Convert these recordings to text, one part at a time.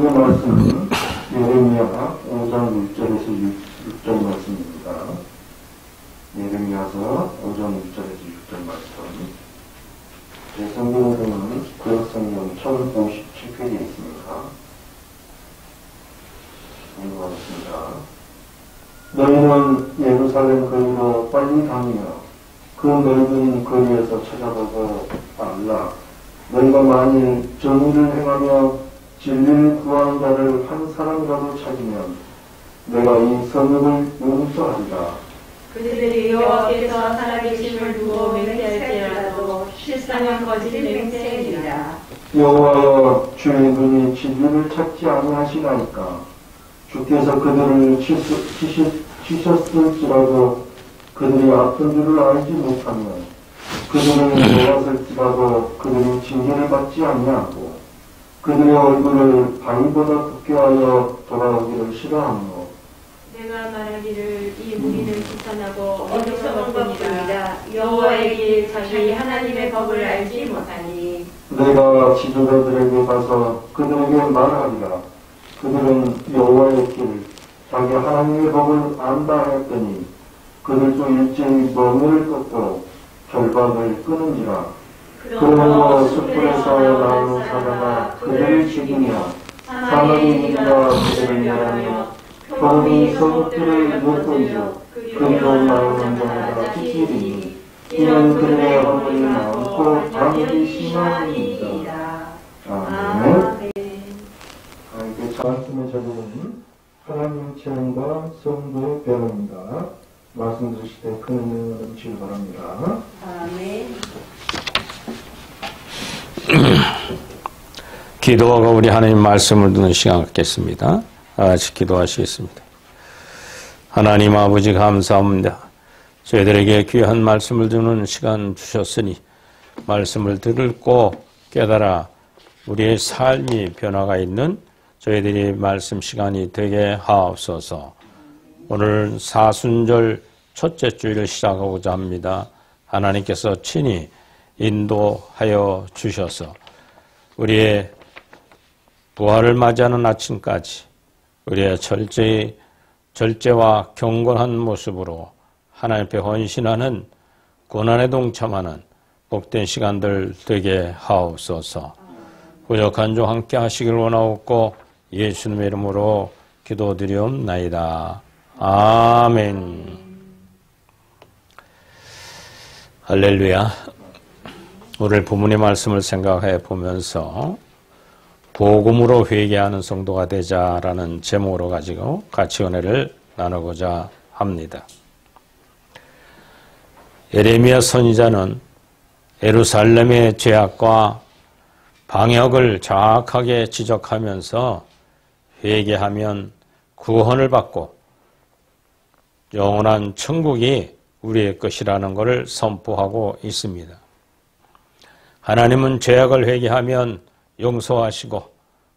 하나님의 말씀은 예레미야 5장 1절에서 6절 말씀입니다. 예레미야서 5장 1절에서 6절 말씀. 제 성경으로는 구약성경 1057페이지에 있습니다. 읽어보겠습니다. 너희는 예루살렘 거리로 빨리 다니며 그 넓은 거리에서 찾아보고 알라. 너희가 만일 정의를 행하며 진리를 구하는 자를 한 사람이라도 찾으면 내가 이 성읍을 용서하리라. 그들이 여호와께서 살아계심을 두고 맹세할지라도 실상은 거짓 맹세이니라. 여호와여, 주의 눈이 진리를 찾지 아니하시나이까. 주께서 그들을 치셨을지라도 그들이 아픈 줄을 알지 못하면 그들을 놓았을지라도 그들이 징계를 받지 아니하고 그들의 얼굴을 바위보다 붓게 하여 돌아오기를 싫어하노. 내가 말하기를 이 무리는 비판하고 어리석은 것뿐이라. 여호와의 길 자기 하나님의 법을 알지 못하니 내가 지도자들에게 가서 그들에게 말하리라. 그들은 여호와의 길 자기 하나님의 법을 안다 했더니 그들도 일제히 멍에를 꺾고 결박을 끊은지라. 그러므로 숯불에서 나오는 사자가 그들을 죽이며 사막의 이가 그들을 멸하며 병이 성읍들을 묶은즉 그리로 나오는 자마다 찢기리니 이는 그들의 허물이 많고 반역이 심하니이다. 아멘. 이게 말씀의 제목은 하나님 체험과 성도의 변화입니다. 말씀 드실 때 큰 은혜를 받으시기 바랍니다. 아멘. 기도하고 우리 하나님 말씀을 듣는 시간 갖겠습니다. 같이 기도하시겠습니다. 하나님 아버지 감사합니다. 저희들에게 귀한 말씀을 듣는 시간 주셨으니 말씀을 듣고 깨달아 우리의 삶이 변화가 있는 저희들이 말씀 시간이 되게 하옵소서. 오늘 사순절 첫째 주일을 시작하고자 합니다. 하나님께서 친히 인도하여 주셔서 우리의 부활을 맞이하는 아침까지 우리의 절제와 경건한 모습으로 하나님 앞에 헌신하는 고난에 동참하는 복된 시간들 되게 하옵소서. 부족한 종 함께 하시길 원하옵고 예수님의 이름으로 기도드리옵나이다. 아멘. 할렐루야. 오늘 본문의 말씀을 생각해 보면서 복음으로 회개하는 성도가 되자라는 제목으로 가지고 같이 은혜를 나누고자 합니다. 예레미야 선지자는 예루살렘의 죄악과 방역을 정확하게 지적하면서 회개하면 구원을 받고 영원한 천국이 우리의 것이라는 것을 선포하고 있습니다. 하나님은 죄악을 회개하면 용서하시고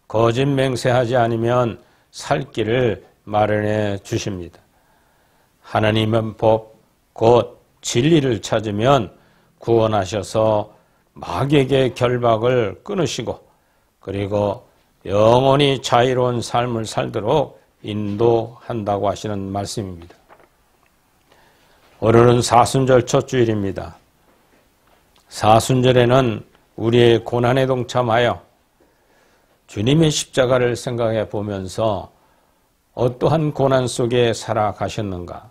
거짓 맹세하지 않으면 살 길을 마련해 주십니다. 하나님의 법, 곧 진리를 찾으면 구원하셔서 마귀에게 결박을 끊으시고 그리고 영원히 자유로운 삶을 살도록 인도한다고 하시는 말씀입니다. 오늘은 사순절 첫 주일입니다. 사순절에는 우리의 고난에 동참하여 주님의 십자가를 생각해 보면서 어떠한 고난 속에 살아가셨는가,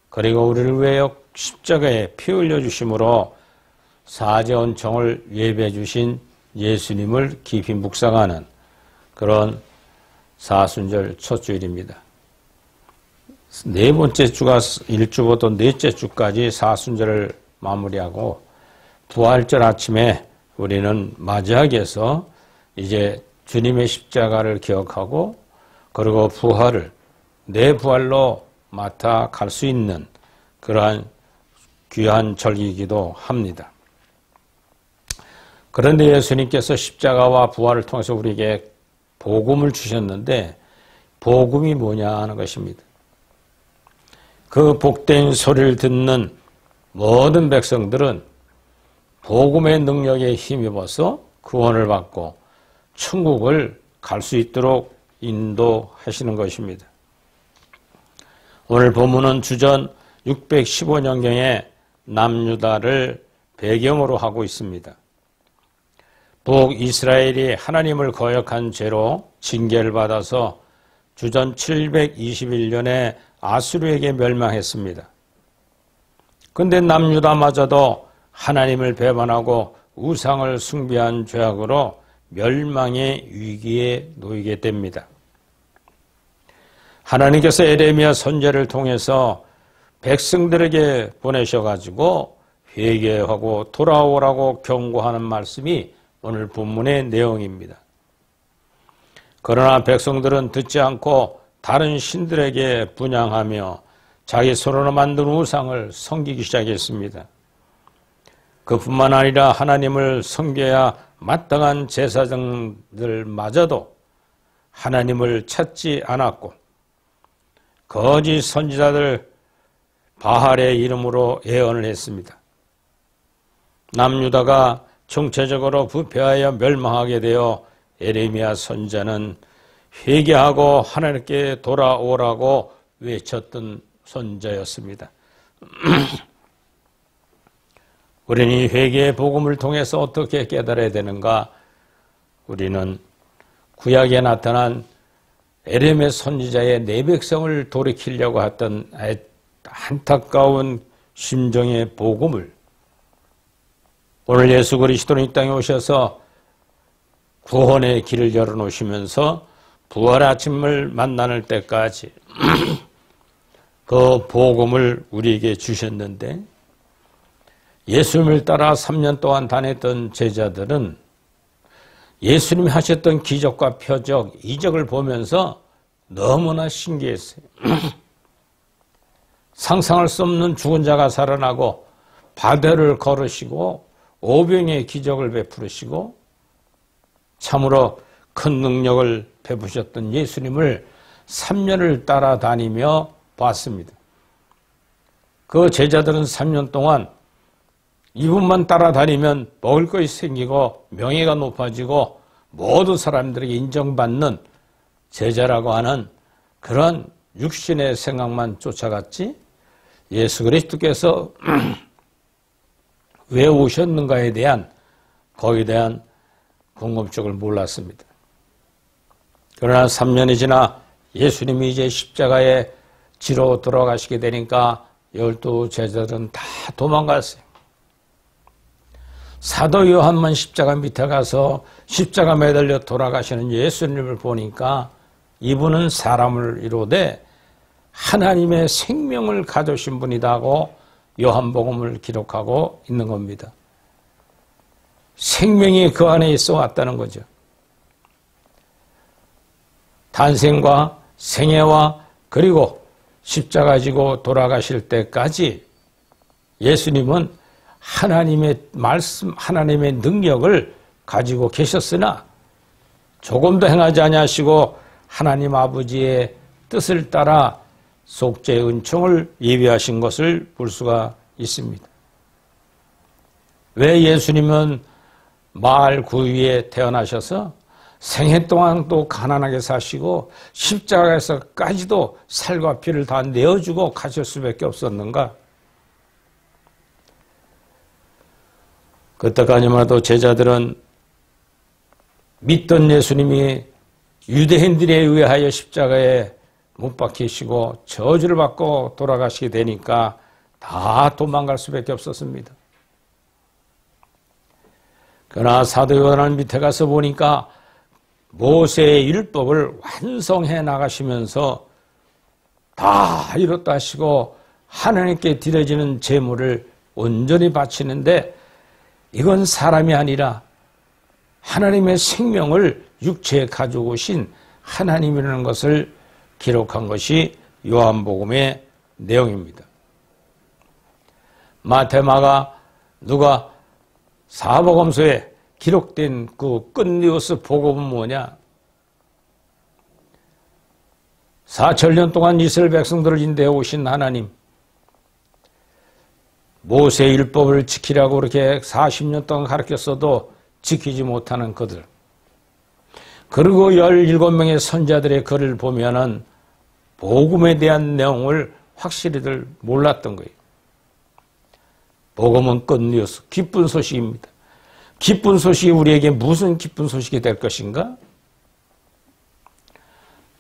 그리고 우리를 위해 십자가에 피 흘려 주심으로 사제원청을 예배해 주신 예수님을 깊이 묵상하는 그런 사순절 첫 주일입니다. 네 번째 주가 일주부터 넷째 주까지 사순절을 마무리하고 부활절 아침에 우리는 맞이하기 위해서 이제 주님의 십자가를 기억하고 그리고 부활을 내 부활로 맡아 갈 수 있는 그러한 귀한 절기이기도 합니다. 그런데 예수님께서 십자가와 부활을 통해서 우리에게 복음을 주셨는데 복음이 뭐냐 하는 것입니다. 그 복된 소리를 듣는 모든 백성들은 복음의 능력에 힘입어서 구원을 받고 천국을 갈 수 있도록 인도하시는 것입니다. 오늘 본문은 주전 615년경에 남유다를 배경으로 하고 있습니다. 북이스라엘이 하나님을 거역한 죄로 징계를 받아서 주전 721년에 아수르에게 멸망했습니다. 그런데 남유다마저도 하나님을 배반하고 우상을 숭배한 죄악으로 멸망의 위기에 놓이게 됩니다. 하나님께서 에레미야 선지자를 통해서 백성들에게 보내셔가지고 회개하고 돌아오라고 경고하는 말씀이 오늘 본문의 내용입니다. 그러나 백성들은 듣지 않고 다른 신들에게 분향하며 자기 손으로 만든 우상을 섬기기 시작했습니다. 그뿐만 아니라 하나님을 섬겨야 마땅한 제사장들마저도 하나님을 찾지 않았고 거짓 선지자들 바할의 이름으로 예언을 했습니다. 남유다가 총체적으로 부패하여 멸망하게 되어 에레미야 선지자는 회개하고 하나님께 돌아오라고 외쳤던 선지자였습니다. 우리는 이 회개의 복음을 통해서 어떻게 깨달아야 되는가? 우리는 구약에 나타난 에레미야 선지자의 내 백성을 돌이키려고 했던 안타까운 심정의 복음을 오늘 예수 그리스도는 이 땅에 오셔서 구원의 길을 열어놓으시면서 부활 아침을 만나는 때까지 그 복음을 우리에게 주셨는데 예수님을 따라 3년 동안 다녔던 제자들은 예수님이 하셨던 기적과 표적, 이적을 보면서 너무나 신기했어요. 상상할 수 없는 죽은 자가 살아나고 바다를 걸으시고 오병의 기적을 베푸시고 참으로 큰 능력을 베푸셨던 예수님을 3년을 따라다니며 봤습니다. 그 제자들은 3년 동안 이분만 따라다니면 먹을 것이 생기고 명예가 높아지고 모든 사람들에게 인정받는 제자라고 하는 그런 육신의 생각만 쫓아갔지 예수 그리스도께서 왜 오셨는가에 대한 거기에 대한 궁금증을 몰랐습니다. 그러나 3년이 지나 예수님이 이제 십자가에 지러 돌아가시게 되니까 12 제자들은 다 도망갔어요. 사도 요한만 십자가 밑에 가서 십자가 매달려 돌아가시는 예수님을 보니까 이분은 사람을 이루되 하나님의 생명을 가져오신 분이다고 요한복음을 기록하고 있는 겁니다. 생명이 그 안에 있어 왔다는 거죠. 탄생과 생애와 그리고 십자가 지고 돌아가실 때까지 예수님은 하나님의 말씀, 하나님의 능력을 가지고 계셨으나 조금도 행하지 아니하시고 하나님 아버지의 뜻을 따라 속죄의 은총을 예비하신 것을 볼 수가 있습니다. 왜 예수님은 마을 구유에 태어나셔서 생애 동안 또 가난하게 사시고 십자가에서까지도 살과 피를 다 내어주고 가실 수밖에 없었는가? 그때까지만 해도 제자들은 믿던 예수님이 유대인들에 의하여 십자가에 못 박히시고 저주를 받고 돌아가시게 되니까 다 도망갈 수밖에 없었습니다. 그러나 사도 요한 밑에 가서 보니까 모세의 율법을 완성해 나가시면서 다 이뤘다 하시고 하나님께 드려지는 제물을 온전히 바치는데 이건 사람이 아니라 하나님의 생명을 육체에 가지고 오신 하나님이라는 것을 기록한 것이 요한복음의 내용입니다. 마태, 마가, 누가 사복음서에 기록된 그 끝니우스 복음은 뭐냐? 4천년 동안 이스라엘 백성들을 인도해 오신 하나님, 모세의 율법을 지키라고 그렇게 40년 동안 가르쳤어도 지키지 못하는 그들, 그리고 17명의 선자들의 글을 보면은 복음에 대한 내용을 확실히들 몰랐던 거예요. 복음은 굿뉴스, 기쁜 소식입니다. 기쁜 소식이 우리에게 무슨 기쁜 소식이 될 것인가?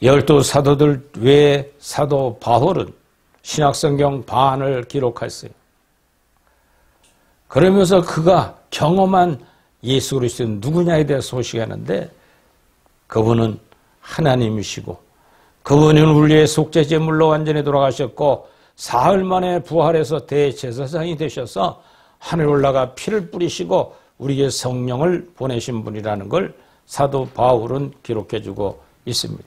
12사도들 외에 사도 바울은 신약성경 반을 기록했어요. 그러면서 그가 경험한 예수 그리스도는 누구냐에 대해서 소식하는데 그분은 하나님이시고 그분은 우리의 속죄제물로 완전히 돌아가셨고 사흘 만에 부활해서 대제사장이 되셔서 하늘 올라가 피를 뿌리시고 우리에게 성령을 보내신 분이라는 걸 사도 바울은 기록해주고 있습니다.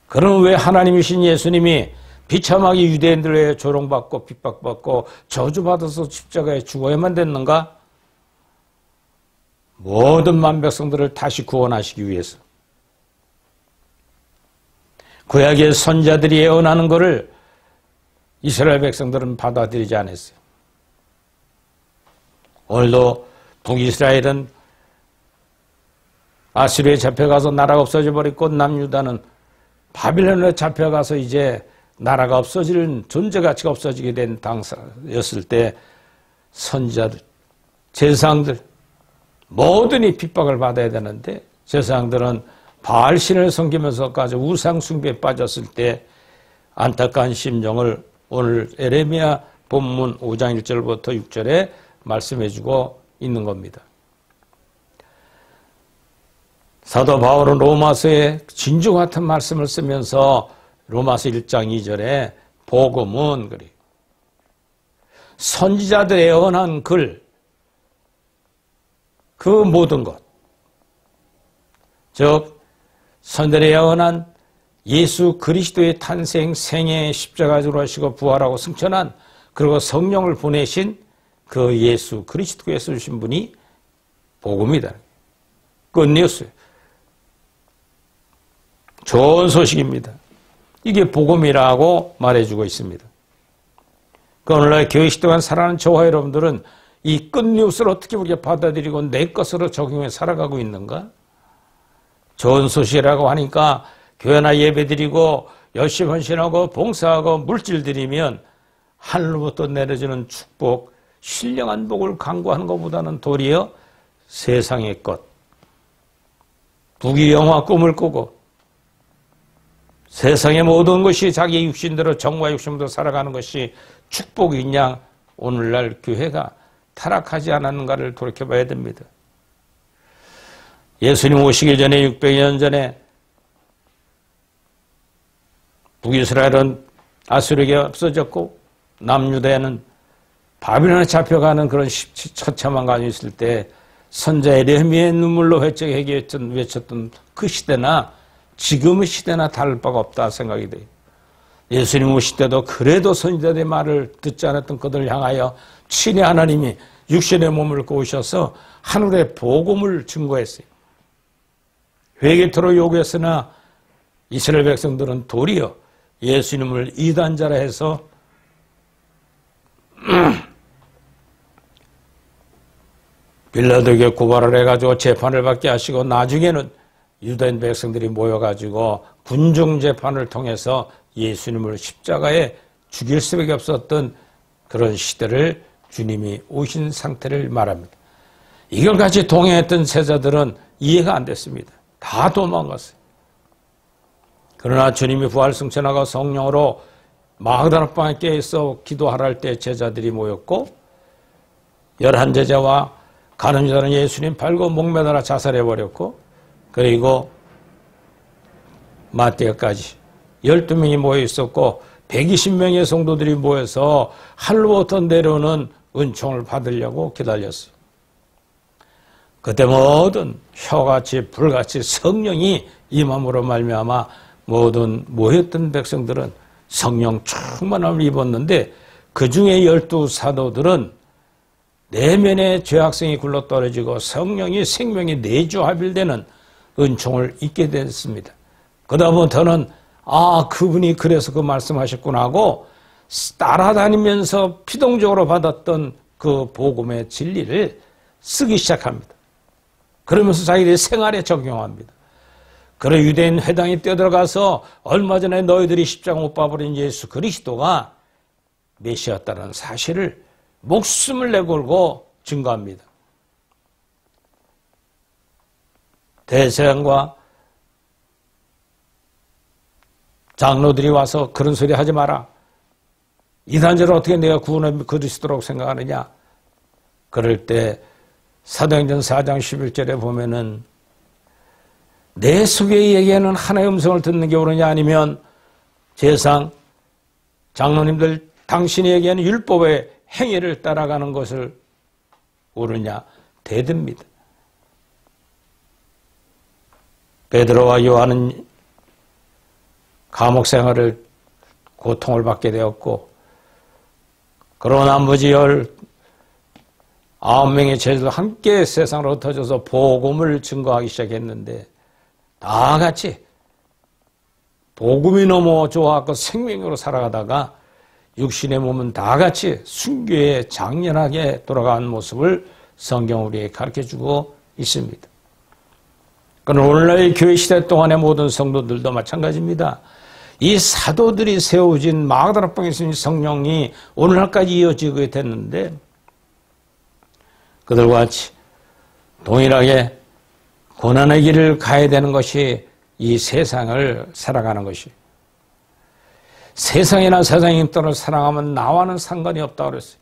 그럼 왜 하나님이신 예수님이 비참하게 유대인들에 조롱받고 핍박받고 저주받아서 십자가에 죽어야만 됐는가? 모든 만백성들을 다시 구원하시기 위해서. 구약의 선자들이 예언하는 것을 이스라엘 백성들은 받아들이지 않았어요. 오늘도 북이스라엘은 아수르에 잡혀가서 나라가 없어져 버렸고 남유다는 바빌론에 잡혀가서 이제 나라가 없어질 존재 가치가 없어지게 된 당사였을 때 선지자들, 제사장들 모든이 핍박을 받아야 되는데 제사장들은 바알신을 섬기면서까지 우상 숭배에 빠졌을 때 안타까운 심정을 오늘 에레미야 본문 5장 1절부터 6절에 말씀해주고 있는 겁니다. 사도 바울은 로마서에 진주 같은 말씀을 쓰면서 로마서 1장 2절에 복음은 그래 선지자들의 예언한 글, 그 모든 것, 즉 선지자들의 예언한 예수 그리스도의 탄생, 생애, 십자가로 하시고 부활하고 승천한 그리고 성령을 보내신 그 예수 그리스도께서 주신 분이 복음이다. 굿뉴스. 좋은 소식입니다. 이게 복음이라고 말해주고 있습니다. 그 오늘날 교회식 동안 살아가는 저와 여러분들은 이 굿뉴스를 어떻게 우리가 받아들이고 내 것으로 적용해 살아가고 있는가? 좋은 소식이라고 하니까 교회나 예배드리고 열심히 헌신하고 봉사하고 물질 드리면 하늘로부터 내려주는 축복, 신령한 복을 강구하는 것보다는 도리어 세상의 것, 부귀영화 꿈을 꾸고 세상의 모든 것이 자기 육신대로 정과 육신대로 살아가는 것이 축복인 양 오늘날 교회가 타락하지 않았는가를 돌이켜봐야 됩니다. 예수님 오시기 전에 600년 전에 북이스라엘은 아수르에게 없어졌고 남유다에는 바빌론에 잡혀가는 그런 처참한 관이 있을 때 선자 에레미야의 눈물로 외쳤던 그 시대나 지금의 시대나 다를 바가 없다 생각이 돼요. 예수님 오실 때도 그래도 선지자들의 말을 듣지 않았던 그들을 향하여 친히 하나님이 육신의 몸을 입고 오셔서 하늘의 복음을 증거했어요. 회개토록 요구했으나 이스라엘 백성들은 도리어 예수님을 이단자라 해서 빌라도에게 고발을 해가지고 재판을 받게 하시고 나중에는 유대인 백성들이 모여가지고 군중재판을 통해서 예수님을 십자가에 죽일 수밖에 없었던 그런 시대를 주님이 오신 상태를 말합니다. 이걸 같이 동행했던 세자들은 이해가 안 됐습니다. 다 도망갔어요. 그러나 주님이 부활승천하고 성령으로 마그다라방에 깨어서 기도하라 할 때 제자들이 모였고 11제자와 가늠 유다는 예수님 팔고 목매달아 자살해버렸고 그리고 마태까지 12명이 모여 있었고 120명의 성도들이 모여서 하늘로부터 내려오는 은총을 받으려고 기다렸어요. 그때 모든 혀같이 불같이 성령이 임함으로 말미암아 모든 모였던 백성들은 성령 충만함을 입었는데 그 중에 12사도들은 내면의 죄악성이 굴러떨어지고 성령이 생명이 내주합일되는 은총을 입게 됐습니다. 그다음부터는 그분이 그래서 그 말씀하셨구나 하고 따라다니면서 피동적으로 받았던 그 복음의 진리를 쓰기 시작합니다. 그러면서 자기들의 생활에 적용합니다. 그래 유대인 회당에 뛰어들어가서 얼마 전에 너희들이 십자가 못 박아버린 예수 그리스도가 메시아였다는 사실을 목숨을 내걸고 증거합니다. 대제사장과 장로들이 와서 그런 소리 하지 마라. 이단자를 어떻게 내가 구원의 그리스도라고 생각하느냐. 그럴 때 사도행전 4장 11절에 보면은 내 속에 얘기하는 하나의 음성을 듣는 게 옳으냐 아니면 제상 장로님들 당신이 얘기하는 율법의 행위를 따라가는 것을 옳으냐 대듭니다. 베드로와 요한은 감옥 생활을 고통을 받게 되었고 그런 나머지 19명의 제자도 함께 세상으로 흩어져서 복음을 증거하기 시작했는데 다 같이 복음이 너무 좋아하고 생명으로 살아가다가 육신의 몸은 다 같이 순교에 장렬하게 돌아간 모습을 성경 우리에게 가르쳐주고 있습니다. 그러나 오늘날 교회 시대 동안의 모든 성도들도 마찬가지입니다. 이 사도들이 세워진 마가다락방에 있는 성령이 오늘날까지 이어지게 됐는데 그들과 같이 동일하게 고난의 길을 가야 되는 것이 이 세상을 살아가는 것이 세상이나 세상의 떠를 사랑하면 나와는 상관이 없다고 그랬어요.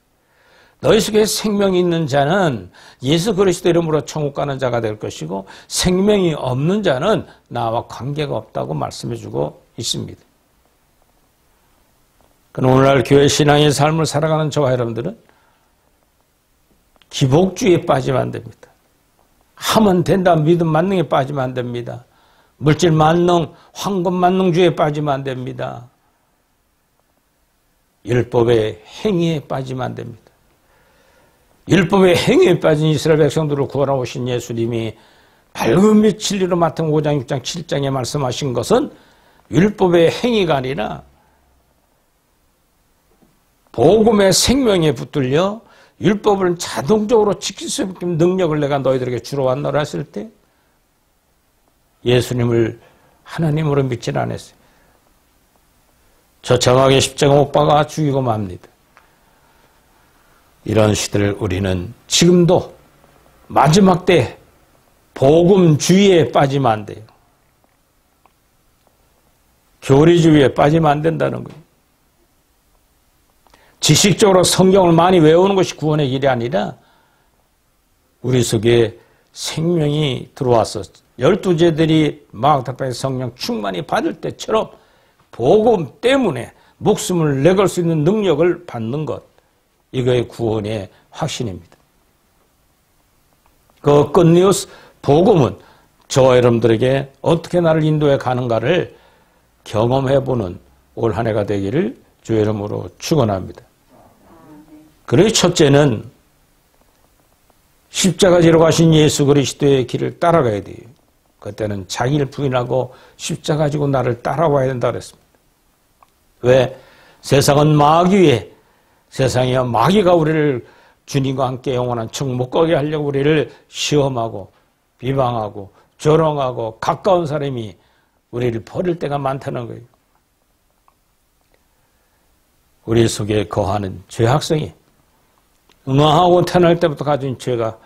너희 속에 생명이 있는 자는 예수 그리스도 이름으로 천국 가는 자가 될 것이고 생명이 없는 자는 나와 관계가 없다고 말씀해주고 있습니다. 그럼 오늘날 교회 신앙의 삶을 살아가는 저와 여러분들은 기복주의에 빠지면 안 됩니다. 하면 된다 믿음 만능에 빠지면 안 됩니다. 물질 만능, 황금 만능주의에 빠지면 안 됩니다. 율법의 행위에 빠지면 안 됩니다. 율법의 행위에 빠진 이스라엘 백성들을 구하러 오신 예수님이 밝은 및 진리로 맡은 5장, 6장, 7장에 말씀하신 것은 율법의 행위가 아니라 복음의 생명에 붙들려 율법을 자동적으로 지킬 수 있는 능력을 내가 너희들에게 주러 왔노라 했을 때 예수님을 하나님으로 믿지는 않았어요. 처참하게 십자가 못 박아 죽이고 맙니다. 이런 시대를 우리는 지금도 마지막 때 복음주의에 빠지면 안 돼요. 교리주의에 빠지면 안 된다는 거예요. 지식적으로 성경을 많이 외우는 것이 구원의 길이 아니라 우리 속에 생명이 들어와서 12제들이 마가다락방에 성령 충만히 받을 때처럼 복음 때문에 목숨을 내걸 수 있는 능력을 받는 것, 이거의 구원의 확신입니다. 그 굿뉴스 복음은 저와 여러분들에게 어떻게 나를 인도해 가는가를 경험해보는 올 한 해가 되기를 주의 이름으로 축원합니다. 그래서 첫째는 십자가 지러 가신 예수 그리스도의 길을 따라가야 돼요. 그때는 자기를 부인하고 십자가 지고 나를 따라와야 된다 그랬습니다. 왜? 세상은 마귀에, 세상이야 마귀가 우리를 주님과 함께 영원한 청 못 가게 하려고 우리를 시험하고 비방하고 조롱하고 가까운 사람이 우리를 버릴 때가 많다는 거예요. 우리 속에 거하는 죄악성이 응아하고 태어날 때부터 가진 죄가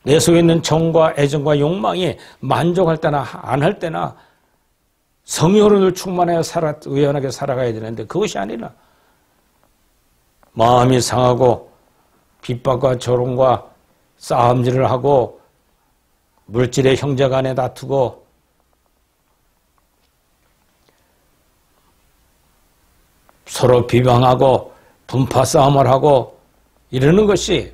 내 속에 있는 정과 애정과 욕망이 만족할 때나 안 할 때나 성령으로 충만하여 의연하게 살아가야 되는데 그것이 아니라 마음이 상하고 핍박과 조롱과 싸움질을 하고 물질의 형제 간에 다투고 서로 비방하고 분파 싸움을 하고 이러는 것이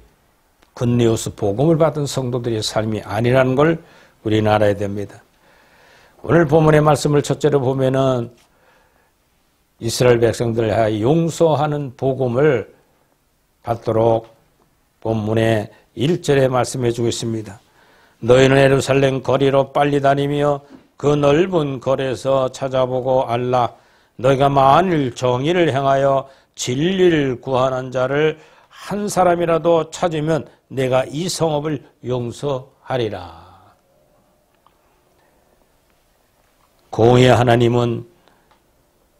굿뉴스 복음을 받은 성도들의 삶이 아니라는 걸 우리는 알아야 됩니다. 오늘 본문의 말씀을 첫째로 보면은 이스라엘 백성들을 하여 용서하는 복음을 받도록 본문의 1절에 말씀해 주고 있습니다. 너희는 예루살렘 거리로 빨리 다니며 그 넓은 거리에서 찾아보고 알라. 너희가 만일 정의를 행하여 진리를 구하는 자를 한 사람이라도 찾으면 내가 이 성읍을 용서하리라. 공의의 하나님은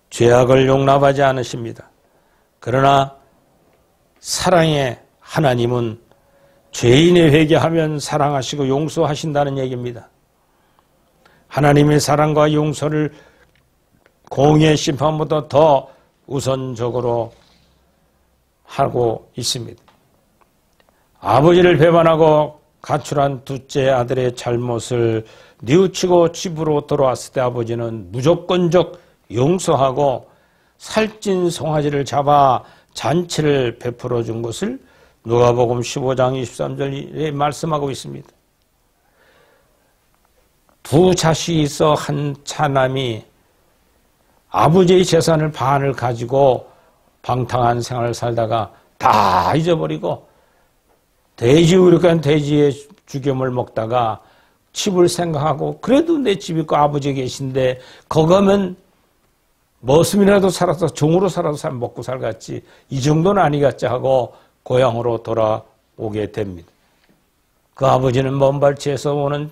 죄악을 용납하지 않으십니다. 그러나 사랑의 하나님은 죄인이 회개하면 사랑하시고 용서하신다는 얘기입니다. 하나님의 사랑과 용서를 공의의 심판보다 더 우선적으로 하고 있습니다. 아버지를 배반하고 가출한 둘째 아들의 잘못을 뉘우치고 집으로 돌아왔을 때 아버지는 무조건적 용서하고 살찐 송아지를 잡아 잔치를 베풀어 준 것을 누가복음 15장 23절에 말씀하고 있습니다. 두 자식이 있어 한 차남이 아버지의 재산을 반을 가지고 방탕한 생활을 살다가 다 잊어버리고 돼지 우룩한 돼지의 죽염을 먹다가 집을 생각하고 그래도 내 집 있고 아버지 계신데 거기 가면 머슴이라도 살아서 종으로 살아서 먹고 살겠지 이 정도는 아니겠지 하고 고향으로 돌아오게 됩니다. 그 아버지는 먼 발치에서 오는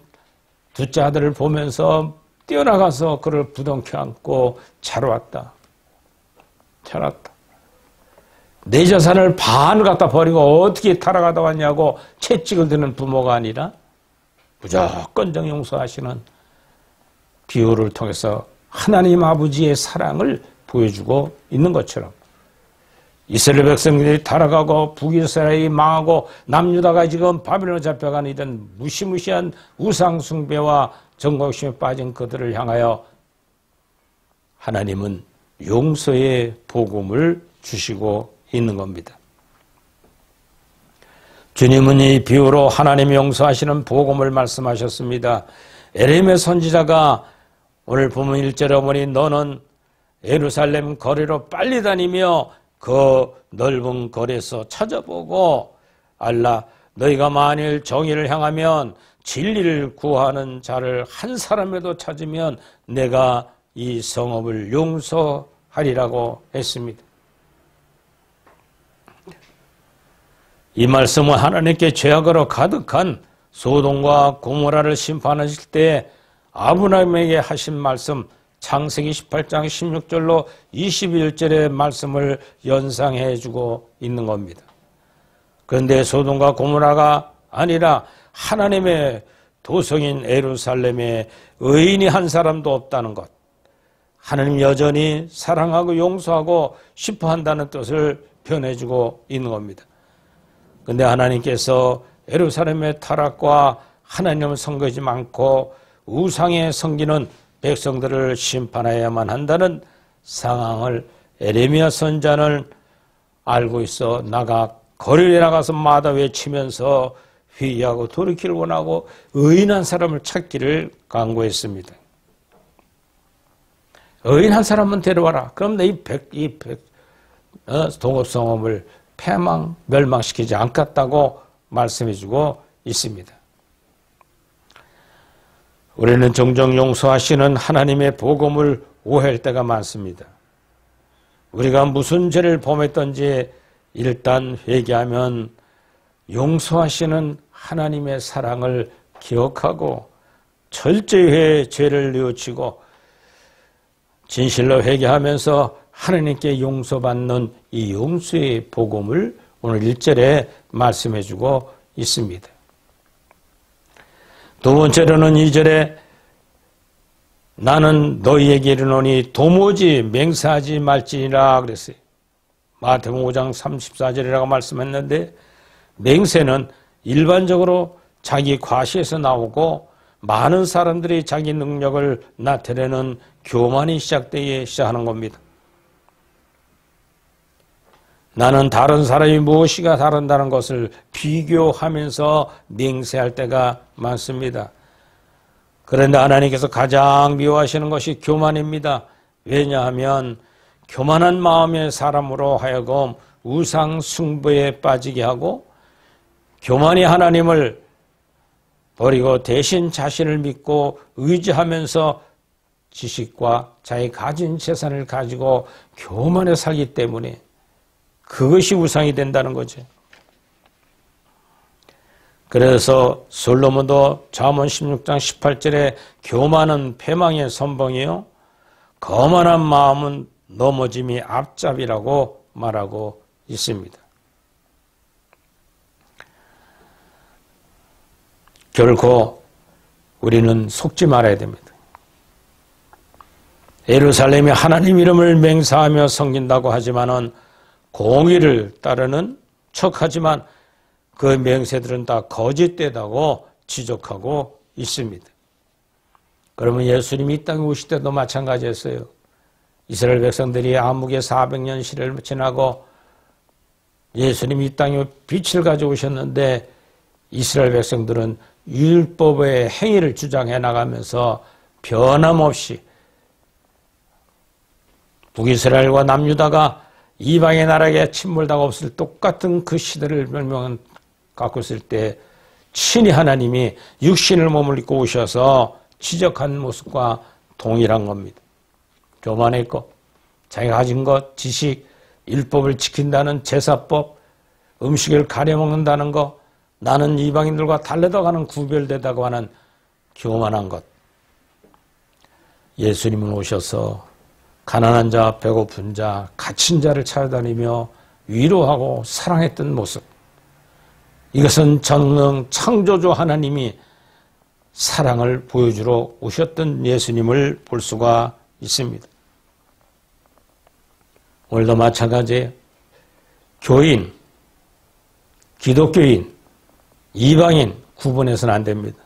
둘째 아들을 보면서 뛰어나가서 그를 부둥켜 안고 잘 왔다. 잘 왔다. 내 재산을 반 갖다 버리고 어떻게 타락하다 왔냐고 채찍을 드는 부모가 아니라 무조건적 용서하시는 비유를 통해서 하나님 아버지의 사랑을 보여주고 있는 것처럼 이스라엘 백성들이 타락하고 북이스라엘이 망하고 남유다가 지금 바벨론에 잡혀가는 이런 무시무시한 우상 숭배와 정욕심에 빠진 그들을 향하여 하나님은 용서의 복음을 주시고 있는 겁니다. 주님은 이 비유로 하나님이 용서하시는 복음을 말씀하셨습니다. 에레미야 선지자가 오늘 본문 1절에 보니 너는 예루살렘 거리로 빨리 다니며 그 넓은 거리에서 찾아보고 알라 너희가 만일 정의를 향하면 진리를 구하는 자를 한 사람이라도 찾으면 내가 이 성읍을 용서하리라고 했습니다. 이 말씀은 하나님께 죄악으로 가득한 소돔과 고모라를 심판하실 때 아브라함에게 하신 말씀 창세기 18장 16절로 21절의 말씀을 연상해 주고 있는 겁니다. 그런데 소돔과 고모라가 아니라 하나님의 도성인 예루살렘에 의인이 한 사람도 없다는 것. 하나님 여전히 사랑하고 용서하고 싶어 한다는 뜻을 표현해주고 있는 겁니다. 그런데 하나님께서 예루살렘의 타락과 하나님을 섬기지 않고 우상에 섬기는 백성들을 심판해야만 한다는 상황을 에레미야 선지자는 알고 있어 거리에 나가서 마다 외치면서 회개하고 돌이키를 원하고 의인한 사람을 찾기를 강구했습니다. 의인한 사람은 데려와라. 그럼 이 동업성읍을 멸망시키지 않겠다고 말씀해주고 있습니다. 우리는 종종 용서하시는 하나님의 복음을 오해할 때가 많습니다. 우리가 무슨 죄를 범했던지 일단 회개하면 용서하시는 하나님의 사랑을 기억하고 철저히 죄를 뉘우치고 진실로 회개하면서 하나님께 용서받는 이 용서의 복음을 오늘 1절에 말씀해주고 있습니다. 두 번째로는 2절에 나는 너희에게 이르노니 도무지 맹세하지 말지니라 그랬어요. 마태복음 5장 34절이라고 말씀했는데 맹세는 일반적으로 자기 과시에서 나오고 많은 사람들이 자기 능력을 나타내는 교만이 시작되기에 시작하는 겁니다. 나는 다른 사람이 무엇이가 다른다는 것을 비교하면서 맹세할 때가 많습니다. 그런데 하나님께서 가장 미워하시는 것이 교만입니다. 왜냐하면 교만한 마음의 사람으로 하여금 우상 숭배에 빠지게 하고 교만이 하나님을 버리고 대신 자신을 믿고 의지하면서 지식과 자기 가진 재산을 가지고 교만에 살기 때문에 그것이 우상이 된다는 거죠. 그래서 솔로몬도 잠언 16장 18절에 교만은 패망의 선봉이요 거만한 마음은 넘어짐이 앞잡이라고 말하고 있습니다. 결코 우리는 속지 말아야 됩니다. 예루살렘이 하나님 이름을 맹세하며 섬긴다고 하지만은 공의를 따르는 척하지만 그 맹세들은 다 거짓되다고 지적하고 있습니다. 그러면 예수님이 이 땅에 오실 때도 마찬가지였어요. 이스라엘 백성들이 암흑의 400년 시대를 지나고 예수님이 이 땅에 빛을 가져오셨는데 이스라엘 백성들은 율법의 행위를 주장해 나가면서 변함없이 북이스라엘과 남유다가 이방의 나라에 침몰당하고 없을 똑같은 그 시대를 멸망 갖고 있을 때 친히 하나님이 육신을 몸을 입고 오셔서 지적한 모습과 동일한 겁니다. 교만했고 자기가 가진 것, 지식, 율법을 지킨다는 제사법, 음식을 가려 먹는다는 것, 나는 이방인들과 달라다가는 구별되다고 하는 교만한 것. 예수님은 오셔서 가난한 자, 배고픈 자, 갇힌 자를 찾아다니며 위로하고 사랑했던 모습. 이것은 전능 창조주 하나님이 사랑을 보여주러 오셨던 예수님을 볼 수가 있습니다. 오늘도 마찬가지예요. 교인, 기독교인, 이방인 구분해서는 안 됩니다.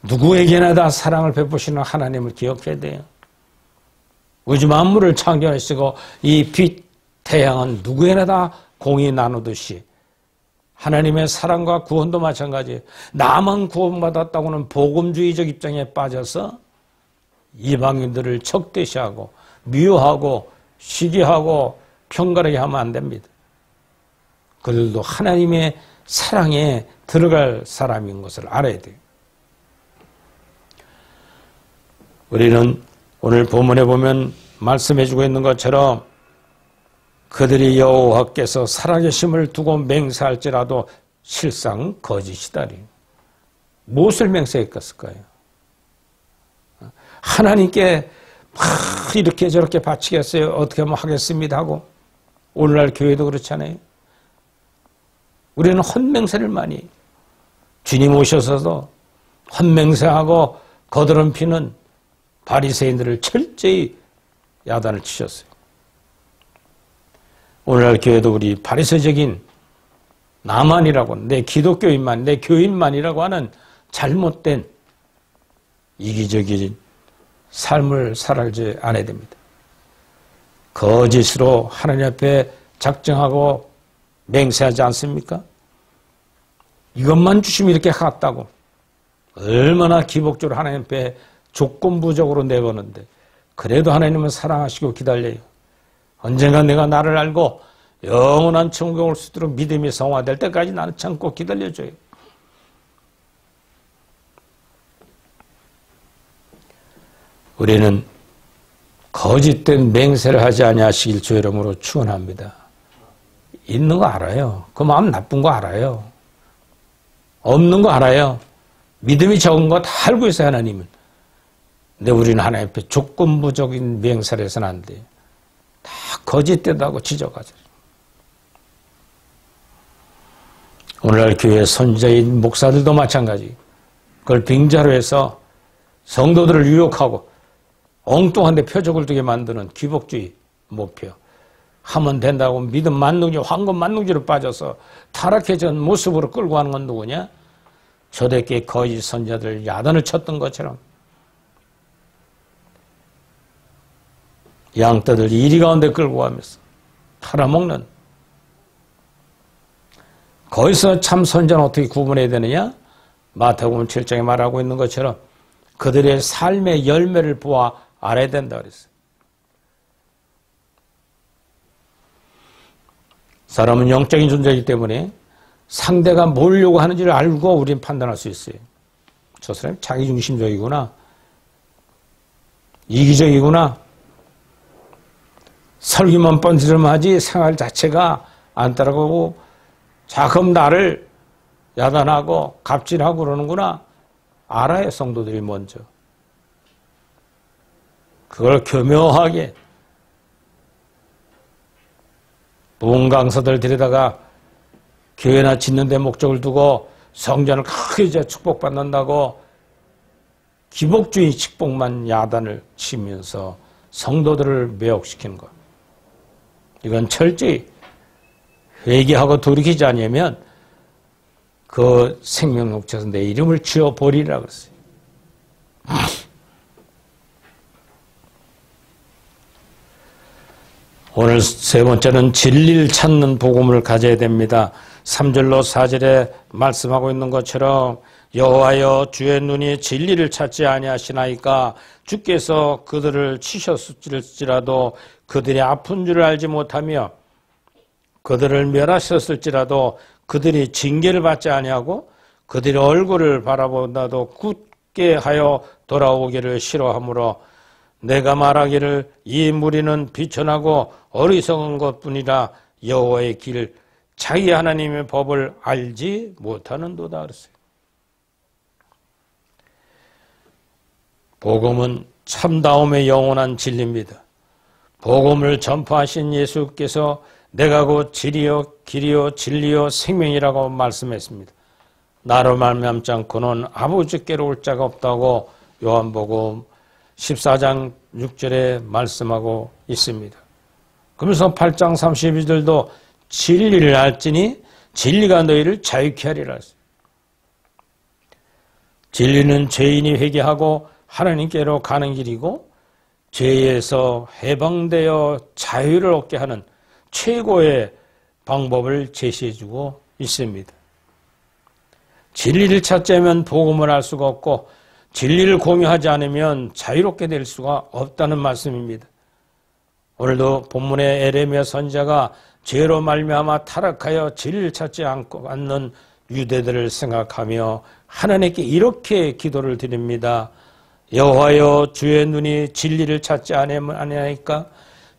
누구에게나 다 사랑을 베푸시는 하나님을 기억해야 돼요. 우주 만물을 창조하시고 이 빛, 태양은 누구에나 다 공히 나누듯이 하나님의 사랑과 구원도 마찬가지예요. 나만 구원받았다고는 복음주의적 입장에 빠져서 이방인들을 적대시하고 미워하고 시기하고 편가르게 하면 안 됩니다. 그들도 하나님의 사랑에 들어갈 사람인 것을 알아야 돼요. 우리는 오늘 본문에 보면 말씀해주고 있는 것처럼 그들이 여호와께서 살아계심을 두고 맹세할지라도 실상 거짓이다리. 무엇을 맹세했을까요? 하나님께 막 이렇게 저렇게 바치겠어요. 어떻게 하면 하겠습니다 하고. 오늘날 교회도 그렇잖아요. 우리는 헛맹세를 많이 해요. 주님 오셔서도 헛맹세하고 거드름 피는 바리새인들을 철저히 야단을 치셨어요. 오늘날 교회도 우리 바리새적인 나만이라고, 내 기독교인만, 내 교인만이라고 하는 잘못된 이기적인 삶을 살아가지 않아야 됩니다. 거짓으로 하나님 앞에 작정하고 맹세하지 않습니까? 이것만 주시면 이렇게 하겠다고 얼마나 기복적으로 하나님 앞에 조건부적으로 내거는데 그래도 하나님은 사랑하시고 기다려요. 언젠가 내가 나를 알고 영원한 천국에 올 수 있도록 믿음이 성화될 때까지 나는 참고 기다려줘요. 우리는 거짓된 맹세를 하지 아니하시길 주의 이름으로 축원합니다. 있는 거 알아요. 그 마음 나쁜 거 알아요. 없는 거 알아요. 믿음이 적은 거 다 알고 있어요, 하나님은. 근데 우리는 하나님 앞에 조건부적인 맹세를 해서는 안 돼요. 다 거짓되다고 지적하죠. 오늘날 교회 선지자인 목사들도 마찬가지. 그걸 빙자로 해서 성도들을 유혹하고 엉뚱한 데 표적을 두게 만드는 기복주의 목표. 하면 된다고 믿음 만능주, 황금 만능주로 빠져서 타락해진 모습으로 끌고 가는 건 누구냐? 초대교회 거짓 선지자들 야단을 쳤던 것처럼 양떼들 이리 가운데 끌고 가면서 팔아먹는. 거기서 참 선지자는 어떻게 구분해야 되느냐? 마태복음 7장에 말하고 있는 것처럼 그들의 삶의 열매를 보아 알아야 된다 그랬어요. 사람은 영적인 존재이기 때문에 상대가 뭘 요구하는지를 알고 우리는 판단할 수 있어요. 저 사람이 자기중심적이구나. 이기적이구나. 설교만 번지르면 하지 생활 자체가 안 따라가고 자 그럼 나를 야단하고 갑질하고 그러는구나 알아요. 성도들이 먼저. 그걸 교묘하게 부흥 강사들 데려다가 교회나 짓는 데 목적을 두고 성전을 크게 축복받는다고 기복주의 축복만 야단을 치면서 성도들을 매혹시키는 것. 이건 철저히 회개하고 돌이키지 않으면 그 생명녹초에서 내 이름을 지워버리라 그랬어요. 오늘 세 번째는 진리를 찾는 복음을 가져야 됩니다. 3절로 4절에 말씀하고 있는 것처럼 여호와여 주의 눈이 진리를 찾지 아니하시나이까 주께서 그들을 치셨을지라도 그들이 아픈 줄을 알지 못하며 그들을 멸하셨을지라도 그들이 징계를 받지 아니하고 그들의 얼굴을 바라본다도 굳게 하여 돌아오기를 싫어하므로 내가 말하기를 이 무리는 비천하고 어리석은 것뿐이라 여호와의 길 자기 하나님의 법을 알지 못하는도다 그랬어요. 복음은 참다움의 영원한 진리입니다. 복음을 전파하신 예수께서 내가 곧 길이요 길이요 진리요 생명이라고 말씀했습니다. 나로 말미암지 않고는 아버지께로 올 자가 없다고 요한복음 14장 6절에 말씀하고 있습니다. 그러면서 8장 32절도 진리를 알지니 진리가 너희를 자유케 하리라 했어요. 진리는 죄인이 회개하고 하나님께로 가는 길이고 죄에서 해방되어 자유를 얻게 하는 최고의 방법을 제시해주고 있습니다. 진리를 찾자면 복음을 알 수가 없고 진리를 공유하지 않으면 자유롭게 될 수가 없다는 말씀입니다. 오늘도 본문의 에레미야 선지자가 죄로 말미암아 타락하여 진리를 찾지 않는 유대들을 생각하며 하나님께 이렇게 기도를 드립니다. 여호와여 주의 눈이 진리를 찾지 아니하니까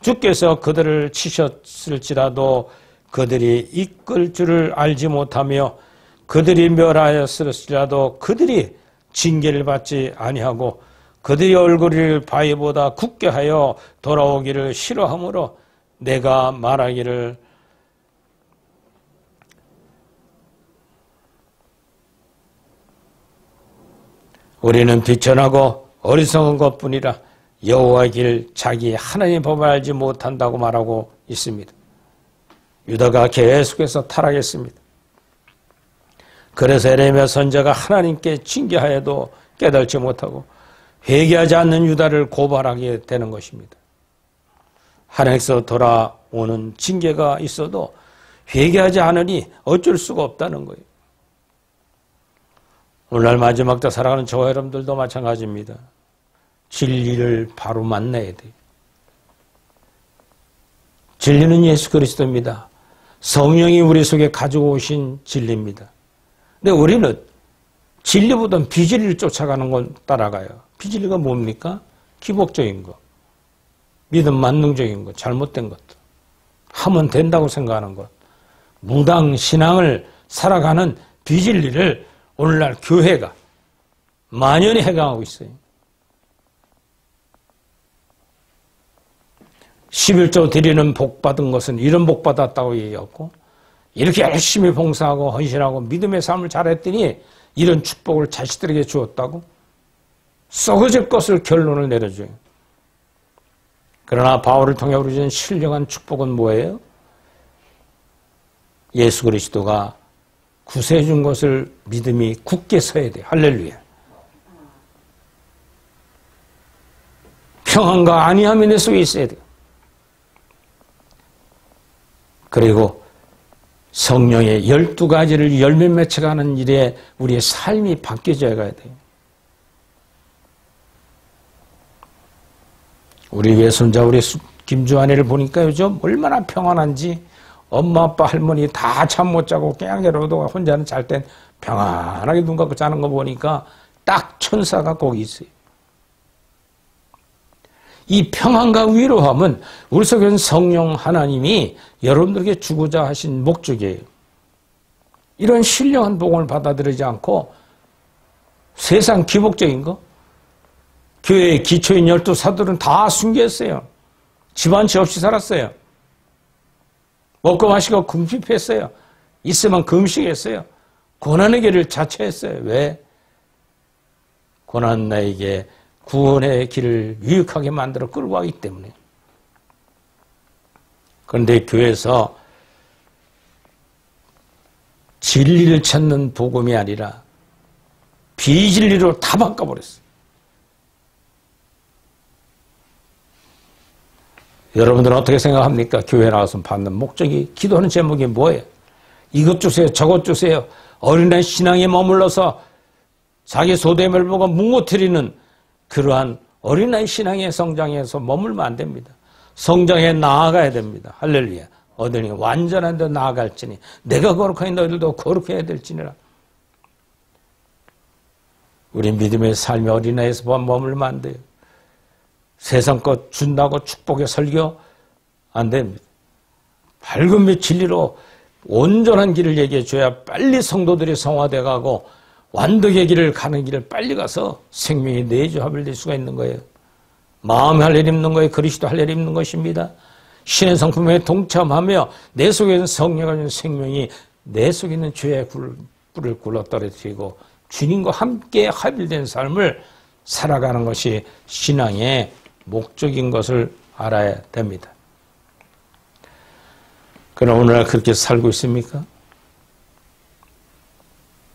주께서 그들을 치셨을지라도 그들이 이끌 줄을 알지 못하며 그들이 멸하였을지라도 그들이 징계를 받지 아니하고 그들의 얼굴을 바위보다 굳게 하여 돌아오기를 싫어하므로 내가 말하기를 우리는 비천하고 어리석은 것뿐이라 여호와의 길 자기 하나님의 법을 알지 못한다고 말하고 있습니다. 유다가 계속해서 타락했습니다. 그래서 에레미야 선지자가 하나님께 징계하여도 깨달지 못하고 회개하지 않는 유다를 고발하게 되는 것입니다. 하나님께서 돌아오는 징계가 있어도 회개하지 않으니 어쩔 수가 없다는 거예요. 오늘날 마지막 때 살아가는 저와 여러분들도 마찬가지입니다. 진리를 바로 만나야 돼요. 진리는 예수 그리스도입니다. 성령이 우리 속에 가지고 오신 진리입니다. 근데 우리는 진리보다는 비진리를 쫓아가는 건 따라가요. 비진리가 뭡니까? 기복적인 거, 믿음 만능적인 것, 잘못된 것도, 하면 된다고 생각하는 것, 무당 신앙을 살아가는 비진리를 오늘날 교회가 만연히 해강하고 있어요. 11조 드리는 복 받은 것은 이런 복 받았다고 얘기하고 이렇게 열심히 봉사하고 헌신하고 믿음의 삶을 잘했더니 이런 축복을 자식들에게 주었다고 썩어질 것을 결론을 내려줘요. 그러나 바울을 통해 우리 주는 신령한 축복은 뭐예요? 예수 그리스도가 구세해 준 것을 믿음이 굳게 서야 돼요. 할렐루야. 평안과 안위함이 내 속에 있어야 돼요. 그리고 성령의 12가지를 열매 맺혀가는 일에 우리의 삶이 바뀌어져야 가야 돼요. 우리 외손자 우리 김주환이를 보니까 요즘 얼마나 평안한지 엄마 아빠 할머니 다 잠 못 자고 깨양대로도 혼자는 잘 땐 평안하게 눈 감고 자는 거 보니까 딱 천사가 거기 있어요. 이 평안과 위로함은 우리 속에 있는 성령 하나님이 여러분들에게 주고자 하신 목적이에요. 이런 신령한 복음을 받아들이지 않고 세상 기복적인 거, 교회의 기초인 12사도는 다 순교했어요. 집안치 없이 살았어요. 먹고 마시고 궁핍했어요. 있으면 금식했어요. 고난의 길을 자처했어요. 왜? 고난 나에게 구원의 길을 유익하게 만들어 끌고 가기 때문에. 그런데 교회에서 진리를 찾는 복음이 아니라 비진리로 다 바꿔버렸어요. 여러분들은 어떻게 생각합니까? 교회 나와서 받는 목적이, 기도하는 제목이 뭐예요? 이것 주세요, 저것 주세요. 어린아이 신앙에 머물러서 자기 소됨을 보고 뭉어뜨리는 그러한 어린아이 신앙의 성장에서 머물면 안 됩니다. 성장에 나아가야 됩니다. 할렐루야. 어른이 완전한 데 나아갈지니 내가 거룩하니 너희들도 거룩해야 될지니라. 우리 믿음의 삶이 어린아이에서 머물면 안 돼요. 세상 것 준다고 축복의 설교 안 됩니다. 밝은 빛 진리로 온전한 길을 얘기해 줘야 빨리 성도들이 성화돼 가고 완덕의 길을 가는 길을 빨리 가서 생명이 내주 합일될 수가 있는 거예요. 마음이 할 일 입는 거예요. 그리스도 할 일 입는 것입니다. 신의 성품에 동참하며 내 속에 있는 성령과 있는 생명이 내 속에 있는 죄의 뿔을 굴러 떨어뜨리고 주님과 함께 합일된 삶을 살아가는 것이 신앙의 목적인 것을 알아야 됩니다. 그럼 오늘날 그렇게 살고 있습니까?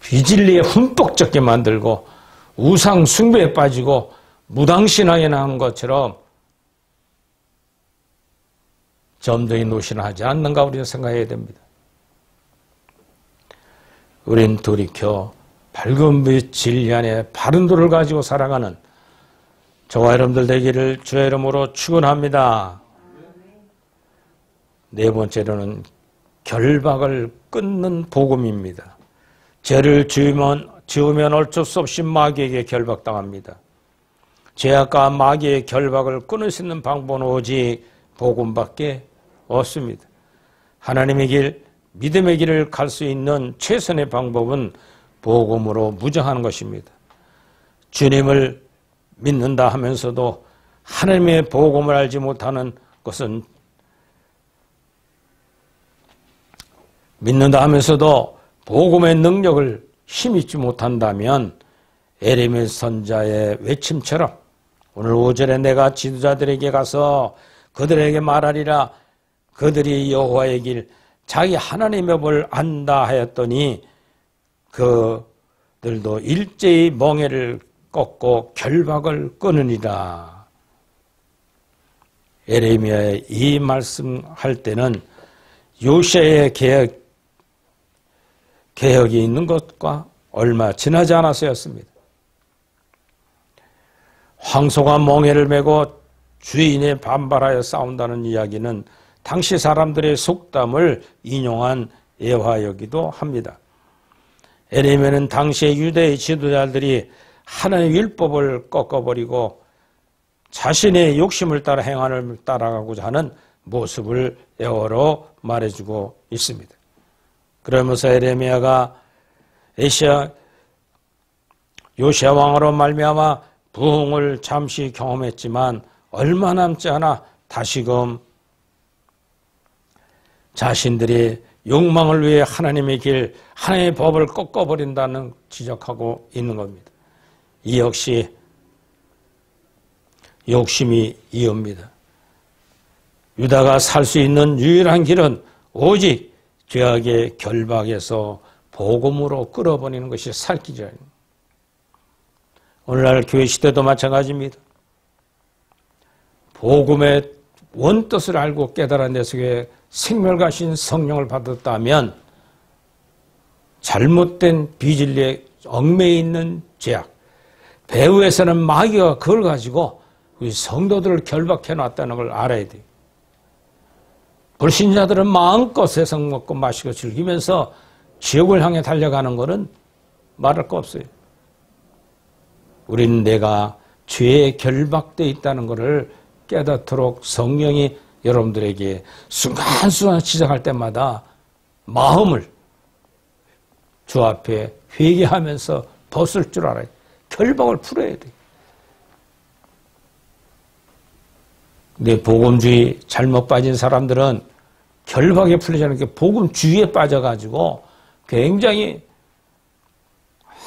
비진리에 흠뻑 젖게 만들고 우상 숭배에 빠지고 무당신앙에 나온 것처럼 점등이 노신하지 않는가 우리는 생각해야 됩니다. 우린 돌이켜 밝은 빛 진리 안에 바른 도를 가지고 살아가는 저와 여러분들 되기를 주의 이름으로 축원합니다. 네 번째로는 결박을 끊는 복음입니다. 죄를 지으면 어쩔 수 없이 마귀에게 결박당합니다. 죄악과 마귀의 결박을 끊을 수 있는 방법은 오직 복음밖에 없습니다. 하나님의 길, 믿음의 길을 갈 수 있는 최선의 방법은 복음으로 무장하는 것입니다. 주님을 믿는다 하면서도 하나님의 복음을 알지 못하는 것은, 믿는다 하면서도 복음의 능력을 힘입지 못한다면 에레미야 선자의 외침처럼 오늘 5절에 내가 지도자들에게 가서 그들에게 말하리라. 그들이 여호와의 길, 자기 하나님의 법을 안다 하였더니 그들도 일제히 멍에를 꺾고 결박을 끊으니라. 에레미야의 이 말씀할 때는 요시아의 개혁이 있는 것과 얼마 지나지 않아서였습니다. 황소가 멍에를 메고 주인에 반발하여 싸운다는 이야기는 당시 사람들의 속담을 인용한 예화이기도 합니다. 에레미야는 당시의 유대의 지도자들이 하나님의 율법을 꺾어버리고 자신의 욕심을 따라 행함을 따라가고자 하는 모습을 예화로 말해주고 있습니다. 그러면서 에레미야가 요시야 왕으로 말미암아 부흥을 잠시 경험했지만 얼마 남지 않아 다시금 자신들의 욕망을 위해 하나님의 길, 하나님의 법을 꺾어버린다는 지적하고 있는 겁니다. 이 역시 욕심이 이유입니다. 유다가 살 수 있는 유일한 길은 오직 죄악의 결박에서 복음으로 끌어버리는 것이 살 길이라. 오늘날 교회 시대도 마찬가지입니다. 복음의 원뜻을 알고 깨달아 내 속에 생멸가신 성령을 받았다면 잘못된 비진리에 얽매여 있는 죄악, 배후에서는 마귀가 그걸 가지고 우리 성도들을 결박해 놨다는 걸 알아야 돼요. 불신자들은 마음껏 세상 먹고 마시고 즐기면서 지옥을 향해 달려가는 것은 말할 거 없어요. 우리는 내가 죄에 결박되어 있다는 것을 깨닫도록 성령이 여러분들에게 순간순간 지적할 때마다 마음을 주 앞에 회개하면서 벗을 줄 알아요. 결박을 풀어야 돼. 근데 복음주의 잘못 빠진 사람들은 결박에 풀리지 않은 게 복음주의에 빠져가지고 굉장히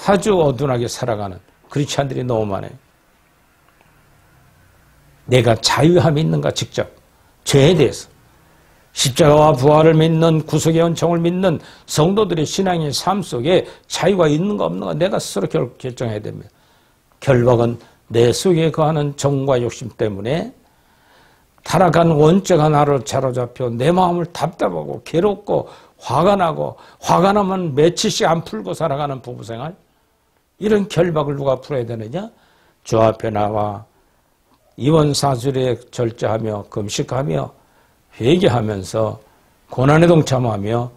아주 어둔하게 살아가는 크리스찬들이 너무 많아요. 내가 자유함이 있는가 직접 죄에 대해서 십자가와 부활을 믿는 구속의 은총을 믿는 성도들의 신앙의 삶 속에 자유가 있는가 없는가 내가 스스로 결정해야 됩니다. 결박은 내 속에 거하는 정과 욕심 때문에 타락한 원죄 하나로 사로잡혀 내 마음을 답답하고 괴롭고 화가 나고 화가 나면 며칠씩 안 풀고 살아가는 부부생활 이런 결박을 누가 풀어야 되느냐? 주 앞에 나와 이원사술에 절제하며 금식하며 회개하면서 고난에 동참하며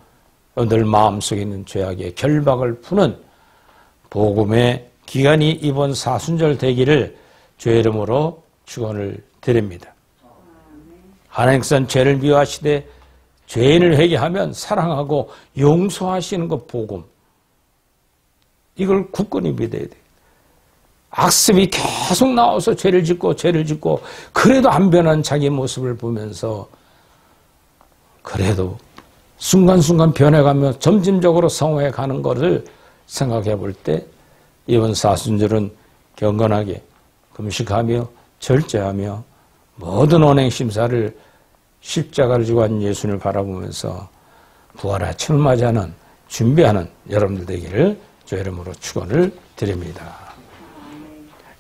늘 마음속에 있는 죄악의 결박을 푸는 복음의 기간이 이번 사순절 되기를 주의 이름으로 축원을 드립니다. 하나님께서는 죄를 미워하시되 죄인을 회개하면 사랑하고 용서하시는 것 복음. 이걸 굳건히 믿어야 돼요. 악습이 계속 나와서 죄를 짓고 그래도 안 변한 자기 모습을 보면서 그래도 순간순간 변해가며 점진적으로 성화해 가는 것을 생각해 볼 때 이번 사순절은 경건하게 금식하며 절제하며 모든 언행심사를 십자가를 지고 한 예수님을 바라보면서 부활 아침을 맞이하는 준비하는 여러분들 되기를 주의 이름으로 축원을 드립니다.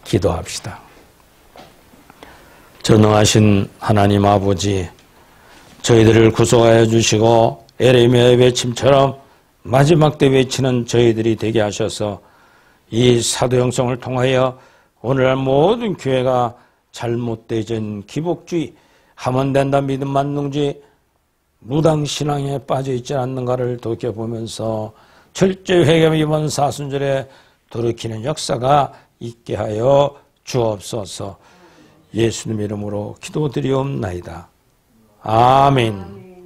기도합시다. 전능하신 하나님 아버지, 저희들을 구속하여 주시고 에레미야의 외침처럼 마지막 때 외치는 저희들이 되게 하셔서 이 사도행성을 통하여 오늘날 모든 교회가 잘못되어진 기복주의, 하면 된다 믿음 만능주의, 무당신앙에 빠져있지 않는가를 돌이켜보면서 철저히 회개하며 이번 사순절에 돌이키는 역사가 있게 하여 주옵소서. 예수님 이름으로 기도드리옵나이다. 아멘.